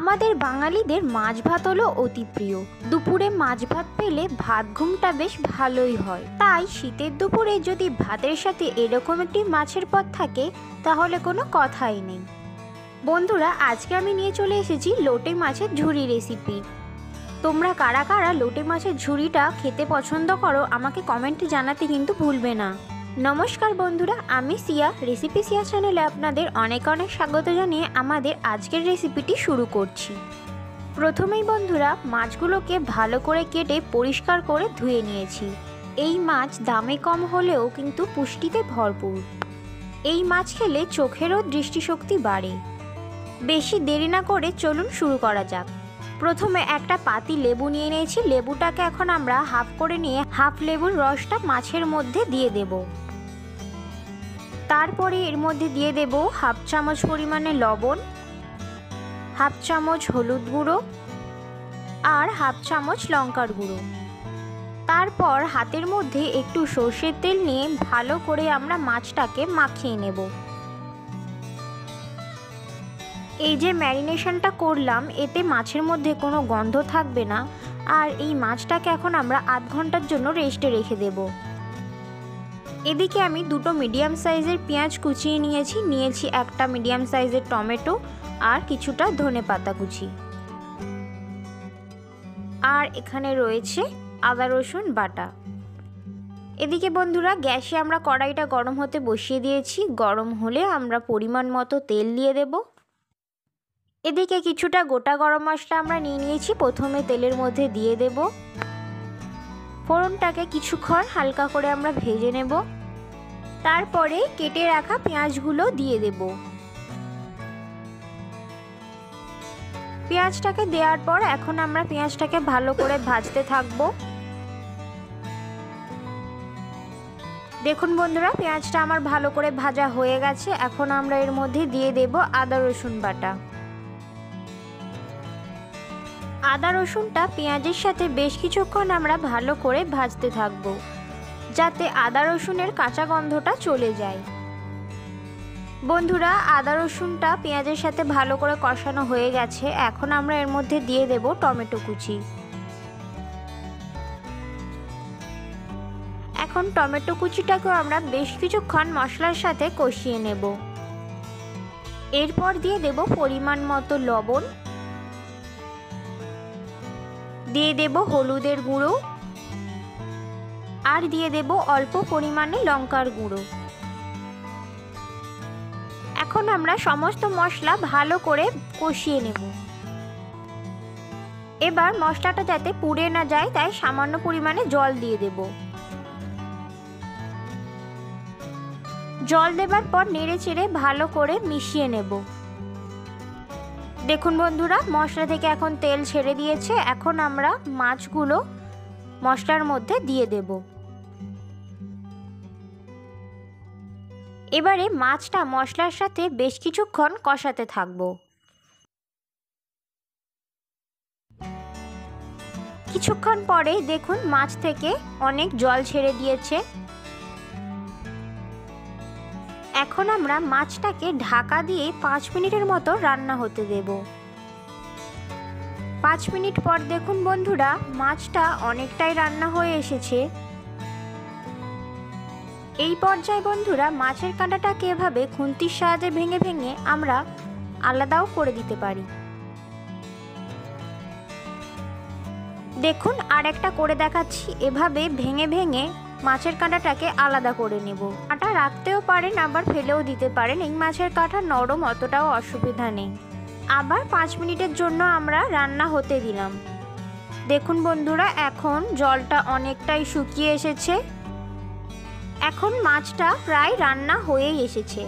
আমাদের বাঙালিদের মাছ ভাত হলো অতি প্রিয়। দুপুরে মাছ ভাত পেলে ভাত ঘুমটা বেশ ভালোই হয়। তাই শীতের দুপুরে যদি ভাতের সাথে এরকম একটি মাছের পদ থাকে তাহলে কোনো কথাই নেই। বন্ধুরা, আজকে আমি নিয়ে চলে এসেছি লোটে মাছের ঝুরি রেসিপি। তোমরা কারা কারা লোটে মাছের ঝুরিটা খেতে পছন্দ করো আমাকে কমেন্টে জানাতে কিন্তু ভুলবে না। নমস্কার বন্ধুরা, আমি সিয়া, রেসিপি সিয়া চ্যানেলে আপনাদের অনেক অনেক স্বাগত জানিয়ে আমাদের আজকের রেসিপিটি শুরু করছি। প্রথমেই বন্ধুরা, মাছগুলোকে ভালো করে কেটে পরিষ্কার করে ধুয়ে নিয়েছি। এই মাছ দামে কম হলেও কিন্তু পুষ্টিতে ভরপুর। এই মাছ খেলে চোখেরও দৃষ্টিশক্তি বাড়ে। বেশি দেরি না করে চলুন শুরু করা যাক। প্রথমে একটা পাতি লেবু নিয়ে নিয়েছি। লেবুটাকে এখন আমরা হাফ করে নিয়ে হাফ লেবুর রসটা মাছের মধ্যে দিয়ে দেব। তারপরে এর মধ্যে দিয়ে দেব হাফ চামচ পরিমাণে লবণ, হাফ চামচ হলুদ গুঁড়ো আর হাফ চামচ লঙ্কার গুঁড়ো। তারপর হাতের মধ্যে একটু সর্ষের তেল নিয়ে ভালো করে আমরা মাছটাকে মাখিয়ে নেব। এই যে ম্যারিনেশনটা করলাম এতে মাছের মধ্যে কোনো গন্ধ থাকবে না। আর এই মাছটাকে এখন আমরা আধ ঘন্টার জন্য রেস্টে রেখে দেব। এদিকে আমি দুটো মিডিয়াম সাইজের পেঁয়াজ কুচিয়ে নিয়েছি একটা মিডিয়াম সাইজের টমেটো আর কিছুটা ধনেপাতা কুচি। আর এখানে রয়েছে আদা রসুন বাটা। এদিকে বন্ধুরা, গ্যাসে আমরা কড়াইটা গরম হতে বসিয়ে দিয়েছি। গরম হলে আমরা পরিমাণ মতো তেল দিয়ে দেব। এদিকে কিছুটা গোটা গরম মশলা আমরা নিয়েছি, প্রথমে তেলের মধ্যে দিয়ে দেব। ফোড়নটাকে কিছুক্ষণ হালকা করে আমরা ভেজে নেব। তারপরে কেটে রাখা পেঁয়াজগুলো দিয়ে দেব। পেঁয়াজটাকে দেওয়ার পর এখন আমরা পেঁয়াজটাকে ভালো করে ভাজতে থাকবো। দেখুন বন্ধুরা, পেঁয়াজটা আমার ভালো করে ভাজা হয়ে গেছে। এখন আমরা এর মধ্যে দিয়ে দেব আদা রসুন বাটা। আদা রসুনটা পেঁয়াজের সাথে বেশ কিছুক্ষণ আমরা ভালো করে ভাজতে থাকব, যাতে আদা রসুনের কাঁচা গন্ধটা চলে যায়। বন্ধুরা, আদা রসুনটা পেঁয়াজের সাথে ভালো করে কষানো হয়ে গেছে। এখন আমরা এর মধ্যে দিয়ে দেব টমেটো কুচি। এখন টমেটো কুচিটাকেও আমরা বেশ কিছুক্ষণ মশলার সাথে কষিয়ে নেব। এরপর দিয়ে দেব পরিমাণ মতো লবণ, দিয়ে দেব হলুদের গুঁড়ো আর দিয়ে দেব অল্প পরিমাণে লঙ্কার গুঁড়ো। এখন আমরা সমস্ত মশলা ভালো করে কষিয়ে নেব। এবার মশলাটা যাতে পুড়ে না যায় তাই সামান্য পরিমাণে জল দিয়ে দেব। জল দেবার পর নেড়ে চেড়ে ভালো করে মিশিয়ে নেব। দেখুন বন্ধুরা, মশলা থেকে এখন তেল ছেড়ে দিয়েছে। এখন আমরা মাছগুলো মশলার মধ্যে দিয়ে দেব। এবারে মাছটা মশলার সাথে বেশ কিছুক্ষণ কষাতে থাকবো। কিছুক্ষণ পরে দেখুন মাছ থেকে অনেক জল ছেড়ে দিয়েছে। এখন আমরা মাছটাকে ঢাকা দিয়ে 5 মিনিটের মতো রান্না হতে দেব। 5 মিনিট পর দেখুন বন্ধুরা, মাছটা অনেকটাই রান্না হয়ে এসেছে। এই পর্যায়ে বন্ধুরা, মাছের কাঁটাটাকে এভাবে খুন্তির সাহায্যে ভেঙে ভেঙে আমরা আলাদাও করে দিতে পারি। দেখুন আর একটা করে দেখাচ্ছি। এভাবে ভেঙে ভেঙে মাছের কাঁটাটাকে আলাদা করে নেব। কাঁটা রাখতেও পারেন, আবার ফেলেও দিতে পারেন। এই মাছের কাঁটা নরম, অতটাও অসুবিধা নেই। আবার 5 মিনিটের জন্য আমরা রান্না হতে দিলাম। দেখুন বন্ধুরা, এখন জলটা অনেকটাই শুকিয়ে এসেছে। এখন মাছটা প্রায় রান্না হয়েই এসেছে।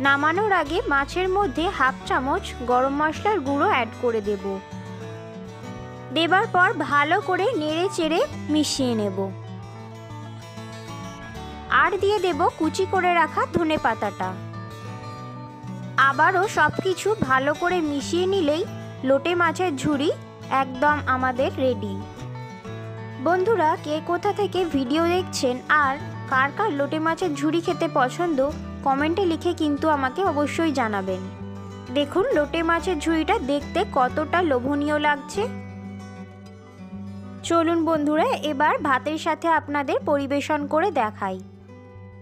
নামানোর আগে মাছের মধ্যে হাফ চামচ গরম মশলার গুঁড়ো অ্যাড করে দেব। দেবার পর ভালো করে নেড়ে চেড়ে মিশিয়ে নেব। আর দিয়ে দেব কুচি করে রাখা ধনেপাতাটা। আবারও সবকিছু ভালো করে মিশিয়ে নিলেই লোটে মাছের ঝুরি একদম আমাদের রেডি। বন্ধুরা, কে কোথা থেকে ভিডিও দেখছেন আর কার কার লোটে মাছের ঝুরি খেতে পছন্দ কমেন্টে লিখে কিন্তু আমাকে অবশ্যই জানাবেন। দেখুন লোটে মাছের ঝুড়িটা দেখতে কতটা লোভনীয় লাগছে। চলুন বন্ধুরা, এবার ভাতের সাথে আপনাদের পরিবেশন করে দেখাই।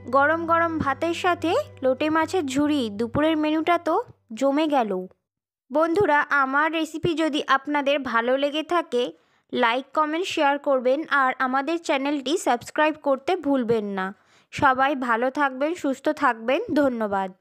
গরম গরম ভাতের সাথে লোটে মাছের ঝুড়ি, দুপুরের মেনুটা তো জমে গেল। বন্ধুরা, আমার রেসিপি যদি আপনাদের ভালো লেগে থাকে, লাইক কমেন্ট শেয়ার করবেন আর আমাদের চ্যানেলটি সাবস্ক্রাইব করতে ভুলবেন না। সবাই ভালো থাকবেন, সুস্থ থাকবেন। ধন্যবাদ।